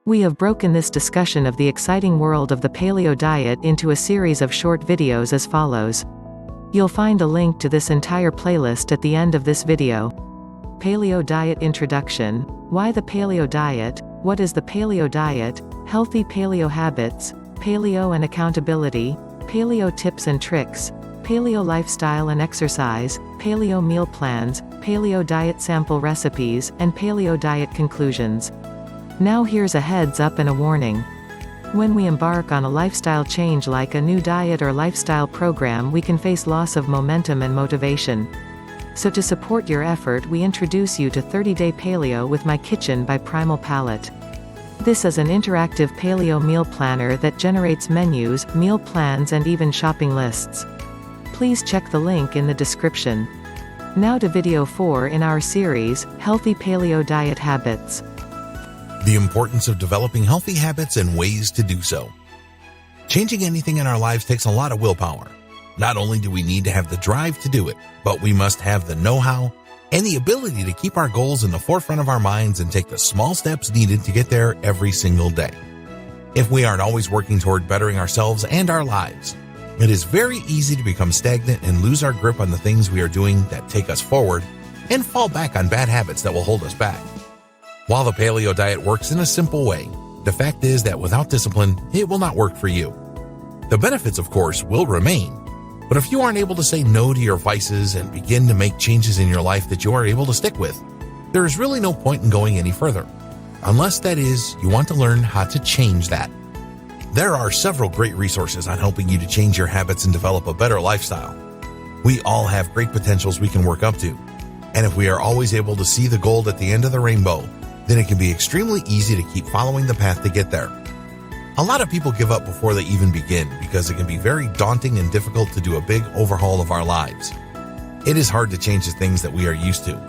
We have broken this discussion of the exciting world of the paleo diet into a series of short videos as follows. You'll find a link to this entire playlist at the end of this video. Paleo Diet Introduction. Why the Paleo Diet? What is the Paleo Diet? Healthy Paleo Habits. Paleo and Accountability. Paleo Tips and Tricks. Paleo Lifestyle and Exercise. Paleo Meal Plans. Paleo Diet Sample Recipes, and Paleo Diet Conclusions. Now here's a heads up and a warning. When we embark on a lifestyle change like a new diet or lifestyle program, we can face loss of momentum and motivation. So to support your effort, we introduce you to 30-Day Paleo with My Kitchen by Primal Palate. This is an interactive paleo meal planner that generates menus, meal plans, and even shopping lists. Please check the link in the description. Now to video 4 in our series, Healthy Paleo Diet Habits. The importance of developing healthy habits and ways to do so. Changing anything in our lives takes a lot of willpower. Not only do we need to have the drive to do it, but we must have the know-how and the ability to keep our goals in the forefront of our minds and take the small steps needed to get there every single day. If we aren't always working toward bettering ourselves and our lives, it is very easy to become stagnant and lose our grip on the things we are doing that take us forward and fall back on bad habits that will hold us back. While the paleo diet works in a simple way, the fact is that without discipline, it will not work for you. The benefits, of course, will remain, but if you aren't able to say no to your vices and begin to make changes in your life that you are able to stick with, there is really no point in going any further, unless that is, you want to learn how to change that. There are several great resources on helping you to change your habits and develop a better lifestyle. We all have great potentials we can work up to, and if we are always able to see the gold at the end of the rainbow, then it can be extremely easy to keep following the path to get there. A lot of people give up before they even begin because it can be very daunting and difficult to do a big overhaul of our lives. It is hard to change the things that we are used to.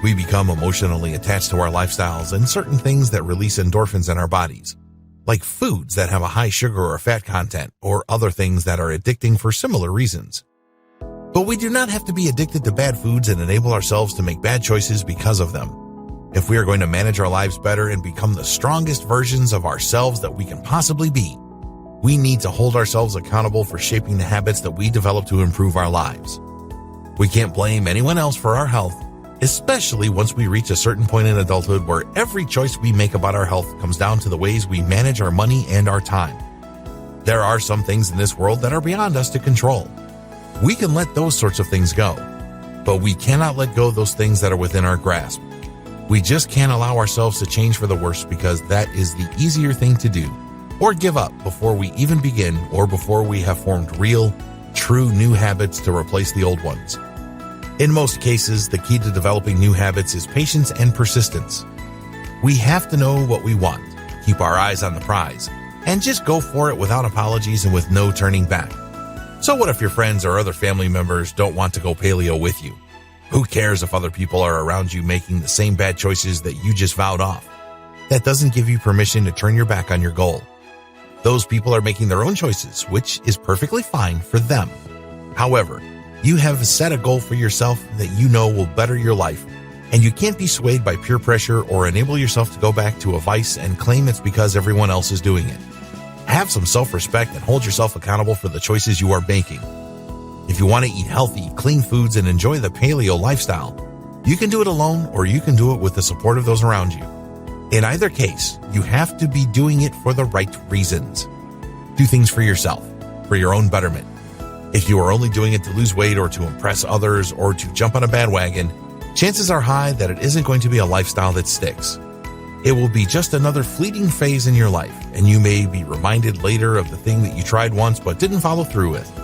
We become emotionally attached to our lifestyles and certain things that release endorphins in our bodies, like foods that have a high sugar or fat content, or other things that are addicting for similar reasons. But we do not have to be addicted to bad foods and enable ourselves to make bad choices because of them. If we are going to manage our lives better and become the strongest versions of ourselves that we can possibly be, we need to hold ourselves accountable for shaping the habits that we develop to improve our lives. We can't blame anyone else for our health, especially once we reach a certain point in adulthood where every choice we make about our health comes down to the ways we manage our money and our time. There are some things in this world that are beyond us to control. We can let those sorts of things go, but we cannot let go of those things that are within our grasp. We just can't allow ourselves to change for the worse because that is the easier thing to do, or give up before we even begin or before we have formed real, true new habits to replace the old ones. In most cases, the key to developing new habits is patience and persistence. We have to know what we want, keep our eyes on the prize, and just go for it without apologies and with no turning back. So what if your friends or other family members don't want to go paleo with you? Who cares if other people are around you making the same bad choices that you just vowed off? That doesn't give you permission to turn your back on your goal. Those people are making their own choices, which is perfectly fine for them. However, you have set a goal for yourself that you know will better your life, and you can't be swayed by peer pressure or enable yourself to go back to a vice and claim it's because everyone else is doing it. Have some self-respect and hold yourself accountable for the choices you are making. If you want to eat healthy, clean foods and enjoy the paleo lifestyle, you can do it alone or you can do it with the support of those around you. In either case, you have to be doing it for the right reasons. Do things for yourself, for your own betterment. If you are only doing it to lose weight or to impress others or to jump on a bandwagon, chances are high that it isn't going to be a lifestyle that sticks. It will be just another fleeting phase in your life, and you may be reminded later of the thing that you tried once but didn't follow through with.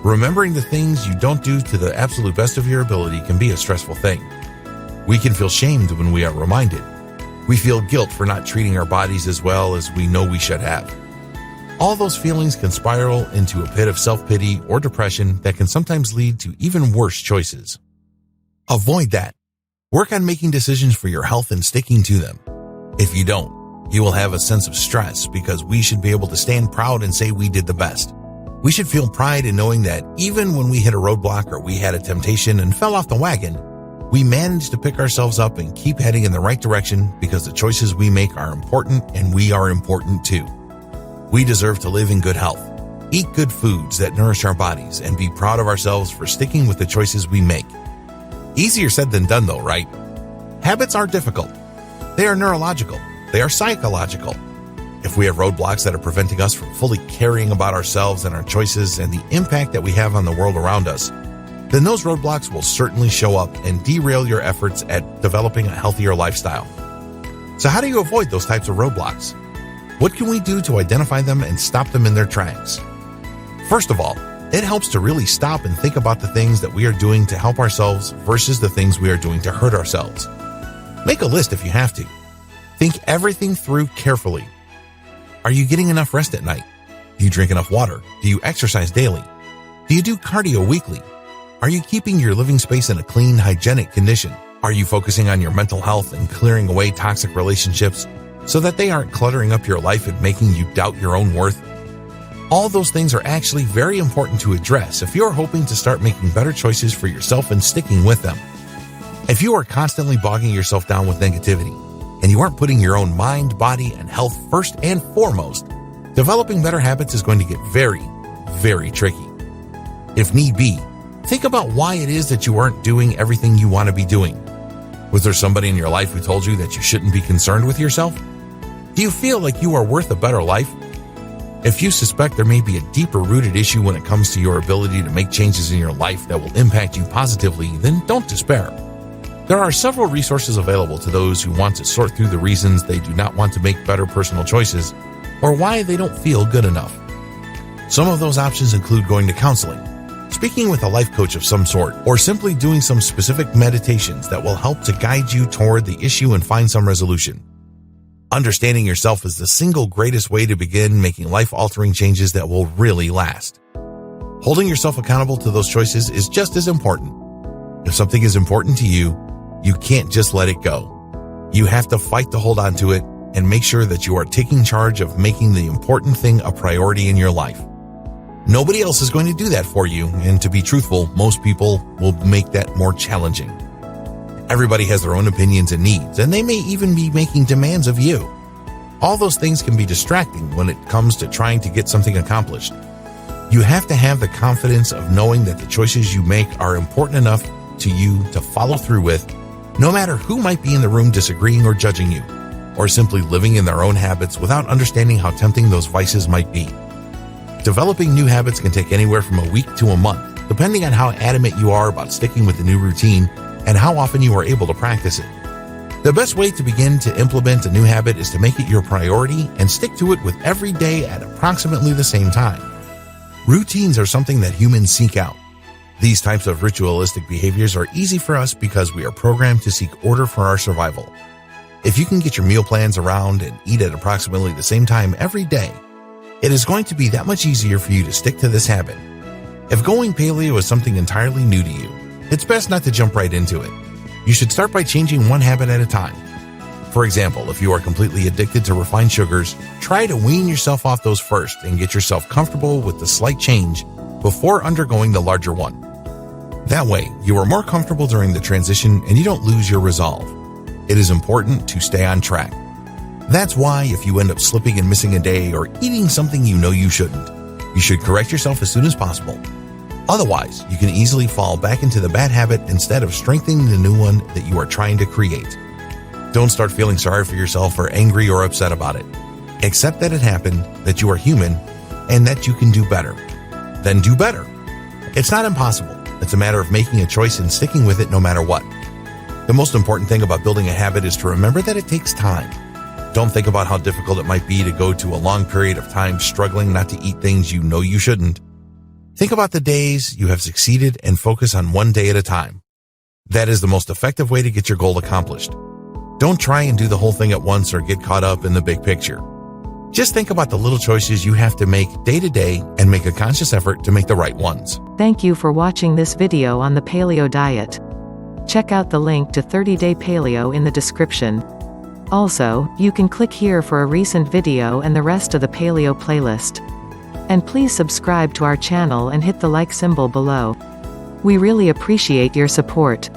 Remembering the things you don't do to the absolute best of your ability can be a stressful thing. We can feel shamed when we are reminded. We feel guilt for not treating our bodies as well as we know we should have. All those feelings can spiral into a pit of self-pity or depression that can sometimes lead to even worse choices. Avoid that. Work on making decisions for your health and sticking to them. If you don't, you will have a sense of stress because we should be able to stand proud and say we did the best. We should feel pride in knowing that even when we hit a roadblock or we had a temptation and fell off the wagon, We manage to pick ourselves up and keep heading in the right direction because the choices we make are important and we are important too. We deserve to live in good health, eat good foods that nourish our bodies, and be proud of ourselves for sticking with the choices we make. Easier said than done though, right? Habits are difficult. They are neurological. They are psychological. If we have roadblocks that are preventing us from fully caring about ourselves and our choices and the impact that we have on the world around us, then those roadblocks will certainly show up and derail your efforts at developing a healthier lifestyle. So how do you avoid those types of roadblocks? What can we do to identify them and stop them in their tracks? First of all, it helps to really stop and think about the things that we are doing to help ourselves versus the things we are doing to hurt ourselves. Make a list if you have to. Think everything through carefully. Are you getting enough rest at night? Do you drink enough water? Do you exercise daily? Do you do cardio weekly? Are you keeping your living space in a clean, hygienic condition? Are you focusing on your mental health and clearing away toxic relationships so that they aren't cluttering up your life and making you doubt your own worth? All those things are actually very important to address if you're hoping to start making better choices for yourself and sticking with them. If you are constantly bogging yourself down with negativity and you aren't putting your own mind, body, and health first and foremost, developing better habits is going to get very, very tricky. If need be, think about why it is that you aren't doing everything you want to be doing. Was there somebody in your life who told you that you shouldn't be concerned with yourself? Do you feel like you are worth a better life? If you suspect there may be a deeper rooted issue when it comes to your ability to make changes in your life that will impact you positively, then don't despair. There are several resources available to those who want to sort through the reasons they do not want to make better personal choices or why they don't feel good enough. Some of those options include going to counseling, speaking with a life coach of some sort, or simply doing some specific meditations that will help to guide you toward the issue and find some resolution. Understanding yourself is the single greatest way to begin making life-altering changes that will really last. Holding yourself accountable to those choices is just as important. If something is important to you, you can't just let it go. You have to fight to hold on to it and make sure that you are taking charge of making the important thing a priority in your life. Nobody else is going to do that for you, and to be truthful, most people will make that more challenging. Everybody has their own opinions and needs, and they may even be making demands of you. All those things can be distracting when it comes to trying to get something accomplished. You have to have the confidence of knowing that the choices you make are important enough to you to follow through with, no matter who might be in the room disagreeing or judging you, or simply living in their own habits without understanding how tempting those vices might be. Developing new habits can take anywhere from a week to a month, depending on how adamant you are about sticking with the new routine and how often you are able to practice it. The best way to begin to implement a new habit is to make it your priority and stick to it with every day at approximately the same time. Routines are something that humans seek out. These types of ritualistic behaviors are easy for us because we are programmed to seek order for our survival. If you can get your meal plans around and eat at approximately the same time every day, it is going to be that much easier for you to stick to this habit. If going paleo is something entirely new to you, it's best not to jump right into it. You should start by changing one habit at a time. For example, if you are completely addicted to refined sugars, try to wean yourself off those first and get yourself comfortable with the slight change before undergoing the larger one. That way, you are more comfortable during the transition and you don't lose your resolve. It is important to stay on track. That's why if you end up slipping and missing a day or eating something you know you shouldn't, you should correct yourself as soon as possible. Otherwise, you can easily fall back into the bad habit instead of strengthening the new one that you are trying to create. Don't start feeling sorry for yourself or angry or upset about it. Accept that it happened, that you are human, and that you can do better. Then do better. It's not impossible. It's a matter of making a choice and sticking with it no matter what. The most important thing about building a habit is to remember that it takes time. Don't think about how difficult it might be to go to a long period of time struggling not to eat things you know you shouldn't. Think about the days you have succeeded and focus on one day at a time. That is the most effective way to get your goal accomplished. Don't try and do the whole thing at once or get caught up in the big picture. Just think about the little choices you have to make day to day and make a conscious effort to make the right ones. Thank you for watching this video on the paleo diet. Check out the link to 30-day paleo in the description. Also, you can click here for a recent video and the rest of the paleo playlist. And please subscribe to our channel and hit the like symbol below. We really appreciate your support.